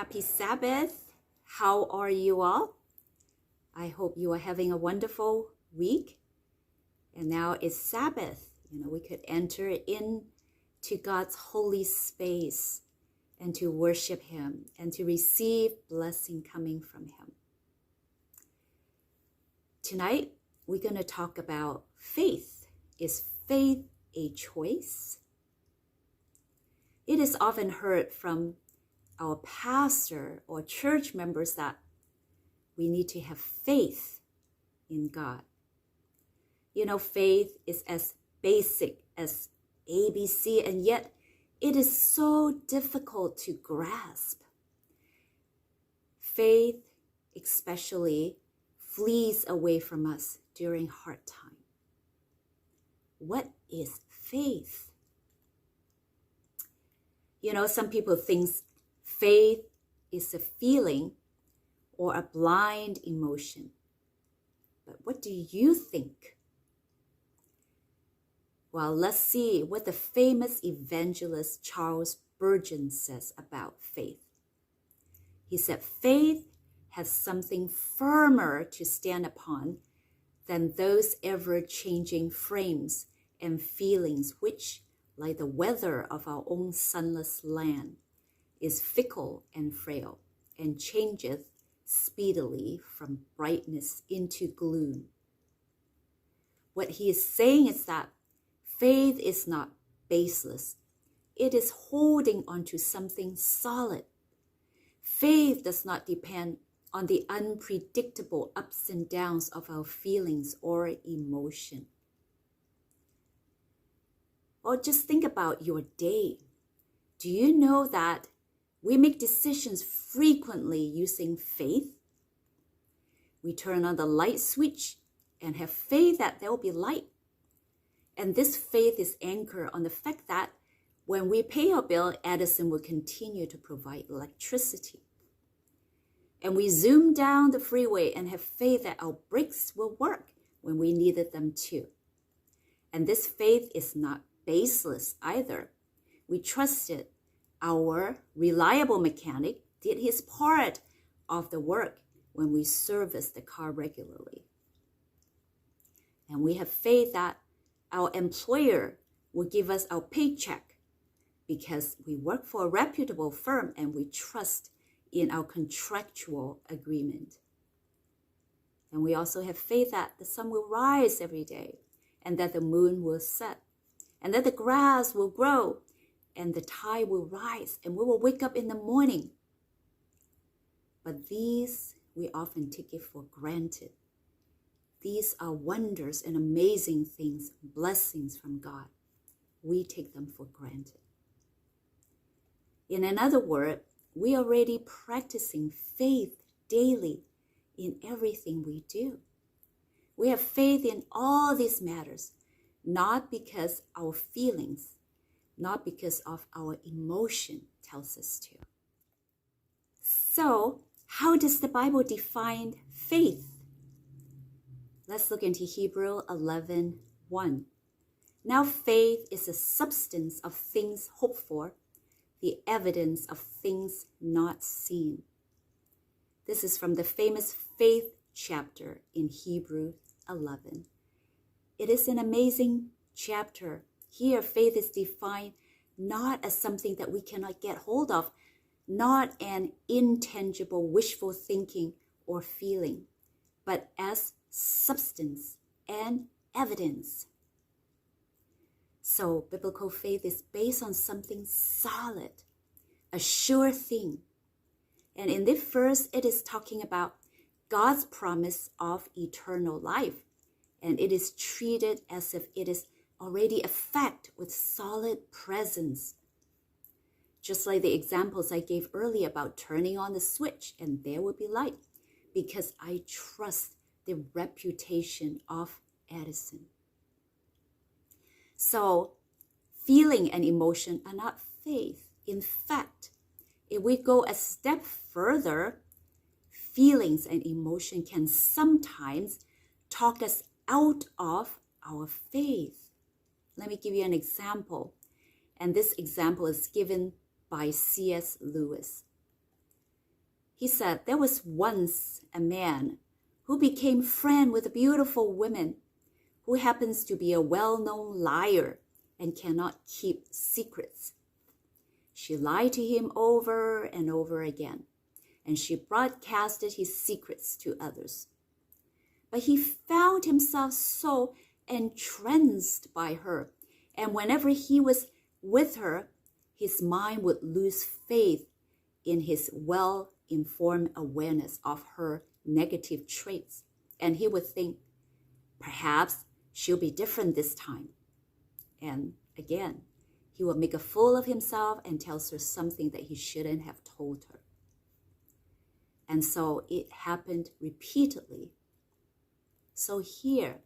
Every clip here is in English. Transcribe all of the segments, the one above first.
Happy Sabbath. How are you all? I hope you are having a wonderful week. And now it's Sabbath. We could enter into God's holy space and to worship Him and to receive blessing coming from Him. Tonight, we're going to talk about faith. Is faith a choice? It is often heard from our pastor or church members that we need to have faith in God. Faith is as basic as ABC, and yet it is so difficult to grasp. Faith especially flees away from us during hard time. What is faith? Some people think faith is a feeling or a blind emotion. But what do you think? Well, let's see what the famous evangelist Charles Spurgeon says about faith. He said, faith has something firmer to stand upon than those ever-changing frames and feelings which, like the weather of our own sunless land, is fickle and frail, and changeth speedily from brightness into gloom. What he is saying is that faith is not baseless. It is holding onto something solid. Faith does not depend on the unpredictable ups and downs of our feelings or emotion. Or just think about your day. Do you know that we make decisions frequently using faith? We turn on the light switch and have faith that there will be light. And this faith is anchored on the fact that when we pay our bill, Edison will continue to provide electricity. And we zoom down the freeway and have faith that our brakes will work when we needed them to. And this faith is not baseless either. We trusted our reliable mechanic did his part of the work when we serviced the car regularly. And we have faith that our employer will give us our paycheck because we work for a reputable firm and we trust in our contractual agreement. And we also have faith that the sun will rise every day and that the moon will set and that the grass will grow and the tide will rise and we will wake up in the morning. But these, we often take it for granted. These are wonders and amazing things, blessings from God. We take them for granted. In another word, we are already practicing faith daily in everything we do. We have faith in all these matters, not because our feelings, not because of our emotion tells us to. So, how does the Bible define faith? Let's look into Hebrews 11:1. Now faith is the substance of things hoped for, the evidence of things not seen. This is from the famous faith chapter in Hebrews 11. It is an amazing chapter. Here, faith is defined not as something that we cannot get hold of, not an intangible wishful thinking or feeling, but as substance and evidence. So, biblical faith is based on something solid, a sure thing. And in this verse, it is talking about God's promise of eternal life. And it is treated as if it is already a fact with solid presence. Just like the examples I gave earlier about turning on the switch and there will be light, because I trust the reputation of Edison. So, feeling and emotion are not faith. In fact, if we go a step further, feelings and emotion can sometimes talk us out of our faith. Let me give you an example. And this example is given by C.S. Lewis. He said, there was once a man who became friend with a beautiful woman who happens to be a well-known liar and cannot keep secrets. She lied to him over and over again, and she broadcasted his secrets to others. But he found himself so entranced by her, and whenever he was with her, his mind would lose faith in his well-informed awareness of her negative traits. And he would think, perhaps she'll be different this time. And again, he will make a fool of himself and tells her something that he shouldn't have told her. And so it happened repeatedly. So here,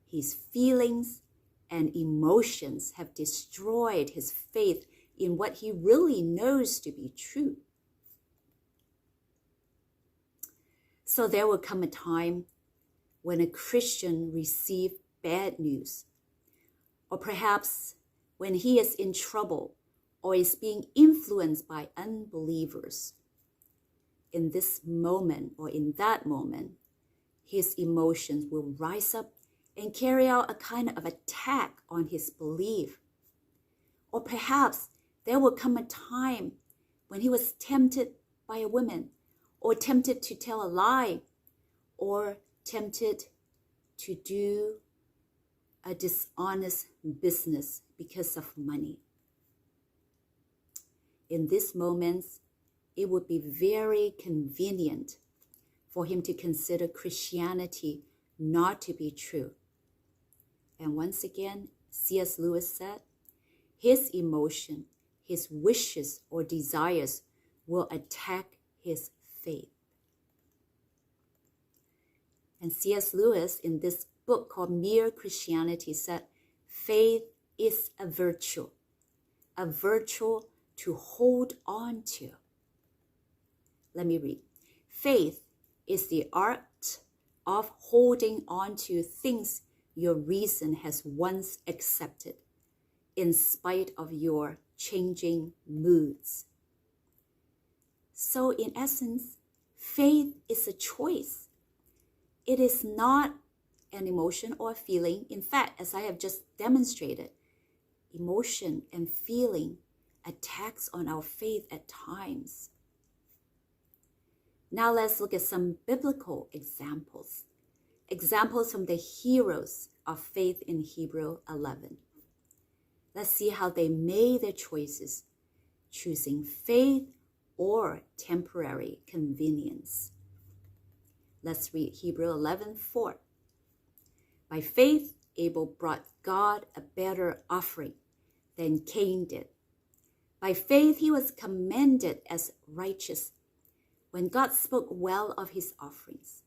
his feelings and emotions have destroyed his faith in what he really knows to be true. So there will come a time when a Christian receives bad news, or perhaps when he is in trouble or is being influenced by unbelievers. In this moment or in that moment, his emotions will rise up and carry out a kind of attack on his belief. Or perhaps there will come a time when he was tempted by a woman, or tempted to tell a lie, or tempted to do a dishonest business because of money. In these moments, it would be very convenient for him to consider Christianity not to be true. And once again, C.S. Lewis said, his emotion, his wishes or desires will attack his faith. And C.S. Lewis, in this book called Mere Christianity, said, faith is a virtue to hold on to. Let me read. Faith is the art of holding on to things your reason has once accepted, in spite of your changing moods. So in essence, faith is a choice. It is not an emotion or a feeling. In fact, as I have just demonstrated, emotion and feeling attacks on our faith at times. Now let's look at some biblical examples. Examples from the heroes of faith in Hebrew 11. Let's see how they made their choices, choosing faith or temporary convenience. Let's read Hebrew 11:4. By faith, Abel brought God a better offering than Cain did. By faith, he was commended as righteous when God spoke well of his offerings.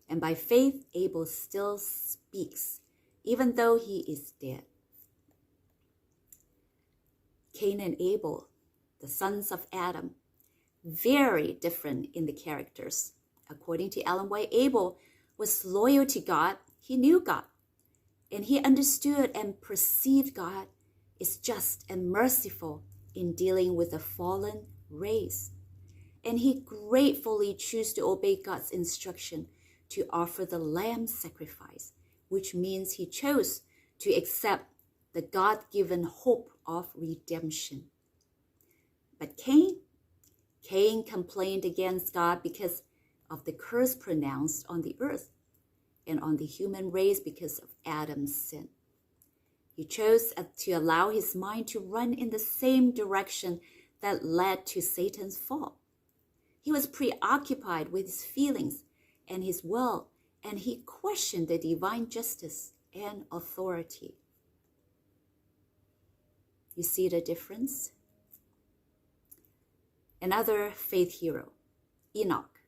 And by faith, Abel still speaks, even though he is dead. Cain and Abel, the sons of Adam, very different in the characters. According to Ellen White, Abel was loyal to God. He knew God, and he understood and perceived God is just and merciful in dealing with a fallen race. And he gratefully chose to obey God's instruction to offer the lamb sacrifice, which means he chose to accept the God-given hope of redemption. But Cain complained against God because of the curse pronounced on the earth and on the human race because of Adam's sin. He chose to allow his mind to run in the same direction that led to Satan's fall. He was preoccupied with his feelings and his will, and he questioned the divine justice and authority. You see the difference? Another faith hero, Enoch.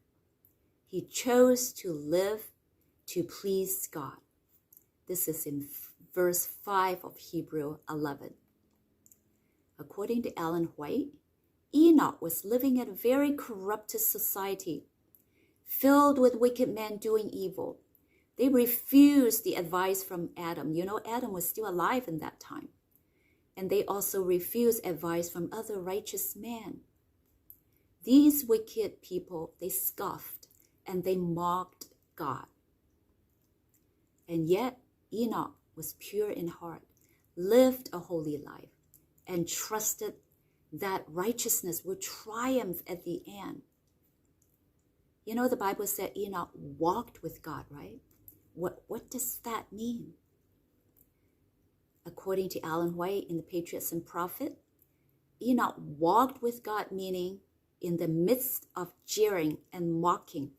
He chose to live to please God. This is in verse 5 of Hebrew 11. According to Ellen White, Enoch was living in a very corrupted society, filled with wicked men doing evil. They refused the advice from Adam. You know, Adam was still alive in that time. And they also refused advice from other righteous men. these wicked people, they scoffed and they mocked God. And yet Enoch was pure in heart, lived a holy life, and trusted that righteousness will triumph at the end. You know, the Bible said Enoch walked with God, right? What does that mean? According to Ellen White in the Patriots and Prophet, Enoch walked with God, meaning in the midst of jeering and mocking.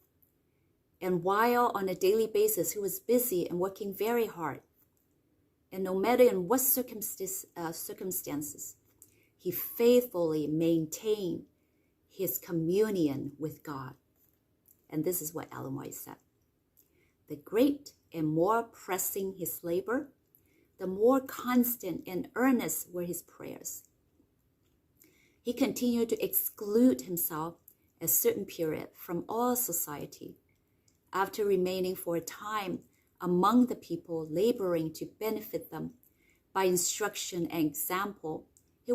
And while on a daily basis, he was busy and working very hard. And no matter in what circumstances, he faithfully maintained his communion with God. And this is what Ellen White said. The great and more pressing his labor, the more constant and earnest were his prayers. He continued to exclude himself a certain period from all society. After remaining for a time among the people, laboring to benefit them by instruction and example, he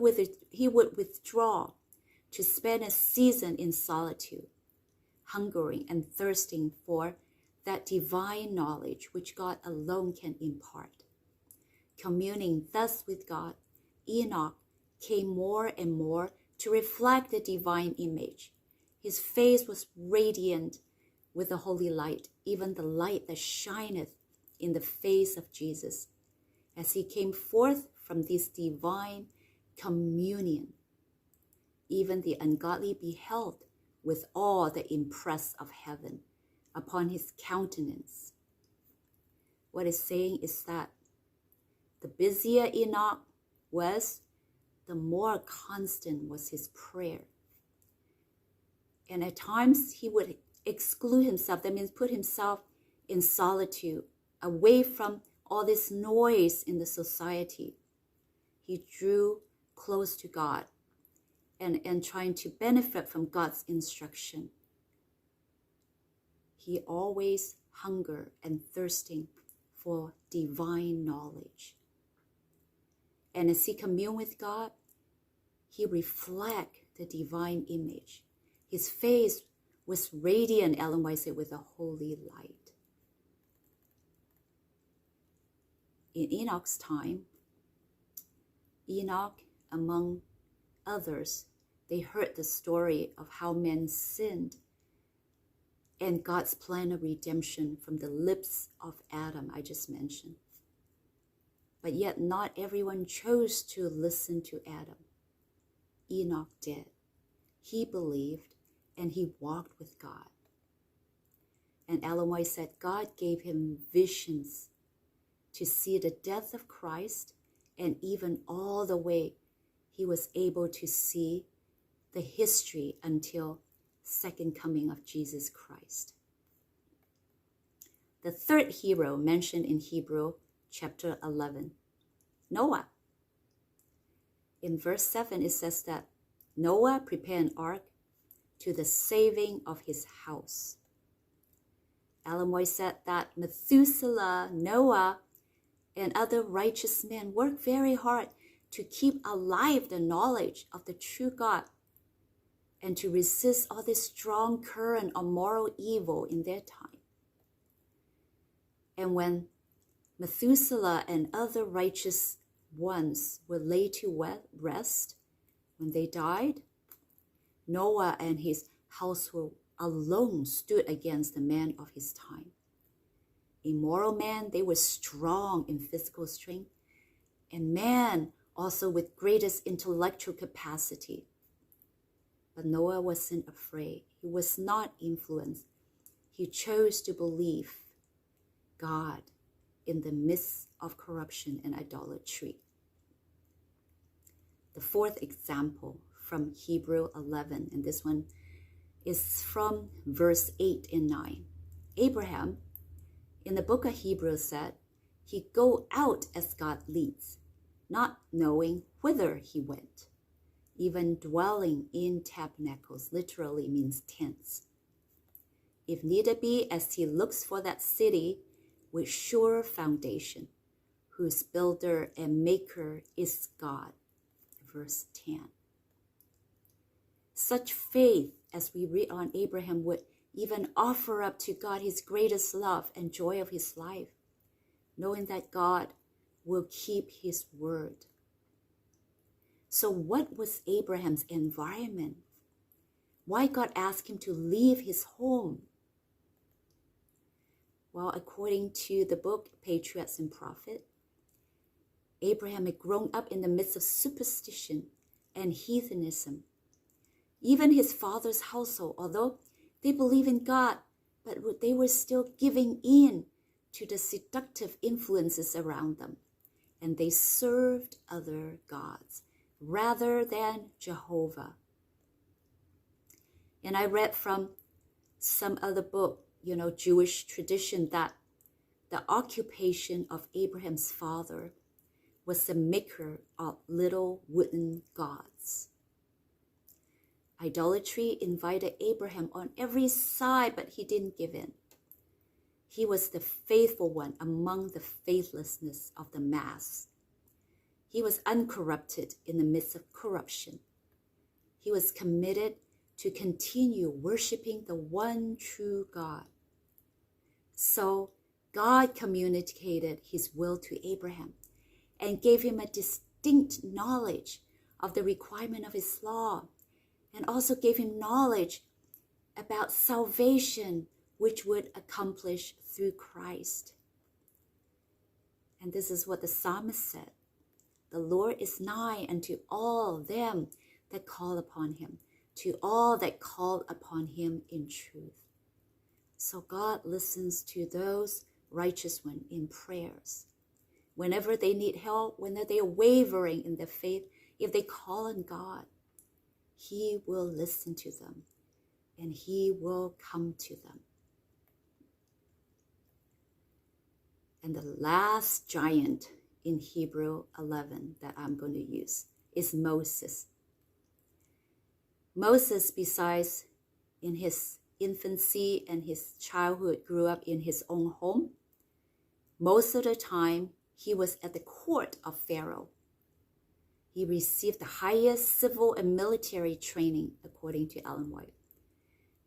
would withdraw to spend a season in solitude, hungering and thirsting for that divine knowledge which God alone can impart. Communing thus with God, Enoch came more and more to reflect the divine image. His face was radiant with the holy light, even the light that shineth in the face of Jesus. As he came forth from this divine communion, even the ungodly beheld with awe the impress of heaven upon his countenance. What it's saying is that the busier Enoch was, the more constant was his prayer. And at times he would exclude himself. That means put himself in solitude, away from all this noise in the society. He drew close to God and trying to benefit from God's instruction. He always hungered and thirsting for divine knowledge. And as he communed with God, he reflected the divine image. His face was radiant, Ellen White said, with a holy light. In Enoch's time, Enoch, among others, they heard the story of how men sinned and God's plan of redemption from the lips of Adam, I just mentioned. But yet not everyone chose to listen to Adam. Enoch did. He believed and he walked with God. And Ellen White said God gave him visions to see the death of Christ, and even all the way he was able to see the history until second coming of Jesus Christ. The third hero mentioned in Hebrew chapter 11, Noah. In verse 7, it says that Noah prepared an ark to the saving of his house. Ellen White said that Methuselah, Noah, and other righteous men worked very hard to keep alive the knowledge of the true God and to resist all this strong current of moral evil in their time. And when Methuselah and other righteous ones were laid to rest, when they died, Noah and his household alone stood against the men of his time. Immoral men, they were strong in physical strength, and man also with greatest intellectual capacity. But Noah wasn't afraid. He was not influenced. He chose to believe God in the midst of corruption and idolatry. The fourth example from Hebrew 11, and this one is from verse 8 and 9. Abraham, in the book of Hebrews, said, he go out as God leads, not knowing whither he went. Even dwelling in tabernacles literally means tents. If neither be, as he looks for that city with sure foundation, whose builder and maker is God. Verse 10. Such faith as we read on, Abraham would even offer up to God his greatest love and joy of his life, knowing that God will keep his word. So what was Abraham's environment? Why God asked him to leave his home? Well, according to the book Patriarchs and Prophets, Abraham had grown up in the midst of superstition and heathenism. Even his father's household, although they believe in God, but they were still giving in to the seductive influences around them. And they served other gods rather than Jehovah. And I read from some other book, Jewish tradition, that the occupation of Abraham's father was the maker of little wooden gods. Idolatry invited Abraham on every side, but he didn't give in. He was the faithful one among the faithlessness of the mass. He was uncorrupted in the midst of corruption. He was committed to continue worshiping the one true God. So God communicated his will to Abraham and gave him a distinct knowledge of the requirement of his law, and also gave him knowledge about salvation, which would accomplish through Christ. And this is what the psalmist said: "The Lord is nigh unto all them that call upon him, to all that call upon him in truth." So God listens to those righteous ones in prayers. Whenever they need help, whenever they are wavering in their faith, if they call on God, he will listen to them and he will come to them. And the last giant in Hebrew 11 that I'm going to use is Moses. Moses, besides in his infancy and his childhood, grew up in his own home. Most of the time, he was at the court of Pharaoh. He received the highest civil and military training, according to Ellen White.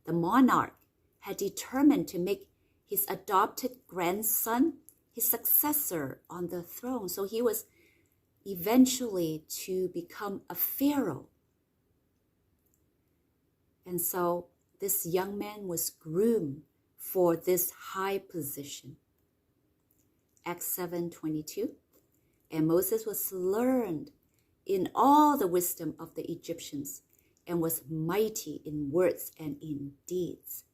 The monarch had determined to make his adopted grandson his successor on the throne. So he was eventually to become a pharaoh. And so this young man was groomed for this high position. Acts 7:22. And Moses was learned in all the wisdom of the Egyptians, and was mighty in words and in deeds.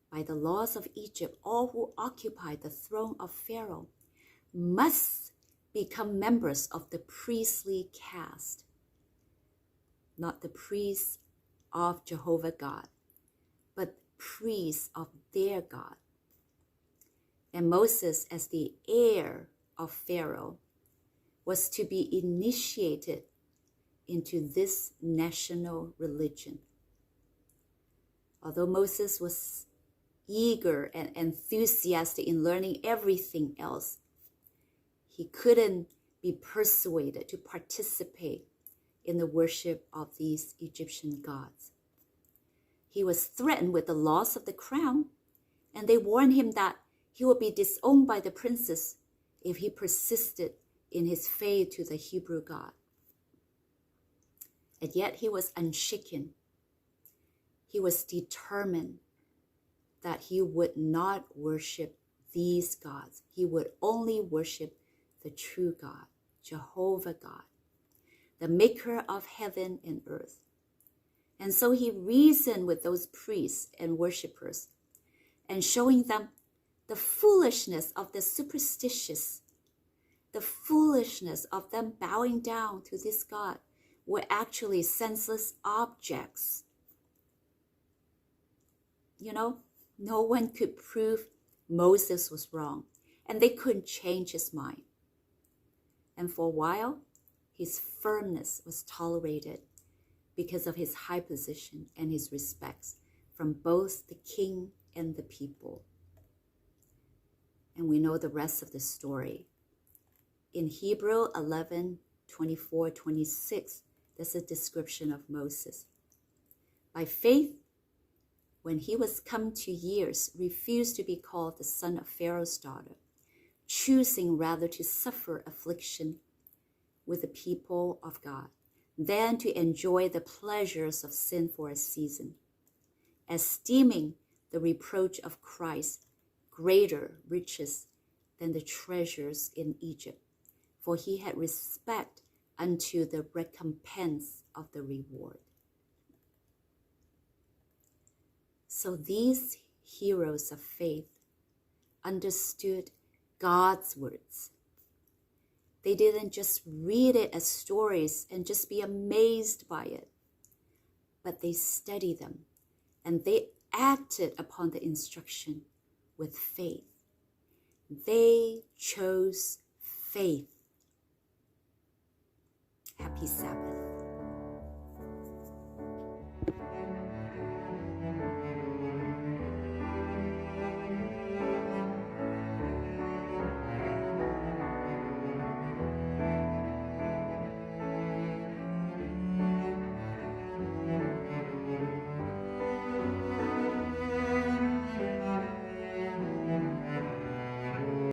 By the laws of Egypt, all who occupy the throne of Pharaoh must become members of the priestly caste, not the priests of Jehovah God, but priests of their God. And Moses, as the heir of Pharaoh, was to be initiated into this national religion. Although Moses was eager and enthusiastic in learning everything else, he couldn't be persuaded to participate in the worship of these Egyptian gods. He was threatened with the loss of the crown, and they warned him that he would be disowned by the princes if he persisted in his faith to the Hebrew God. And yet he was unshaken. He was determined that he would not worship these gods. He would only worship the true God, Jehovah God, the maker of heaven and earth. And so he reasoned with those priests and worshipers, and showing them the foolishness of the superstitious, the foolishness of them bowing down to this God were actually senseless objects. No one could prove Moses was wrong, and they couldn't change his mind. And for a while, his firmness was tolerated because of his high position and his respects from both the king and the people. And we know the rest of the story. In Hebrew 11:24-26, there's a description of Moses. By faith, when he was come to years, refused to be called the son of Pharaoh's daughter, choosing rather to suffer affliction with the people of God than to enjoy the pleasures of sin for a season, esteeming the reproach of Christ greater riches than the treasures in Egypt, for he had respect unto the recompense of the reward. So these heroes of faith understood God's words. They didn't just read it as stories and just be amazed by it, but they studied them and they acted upon the instruction with faith. They chose faith. Happy Sabbath.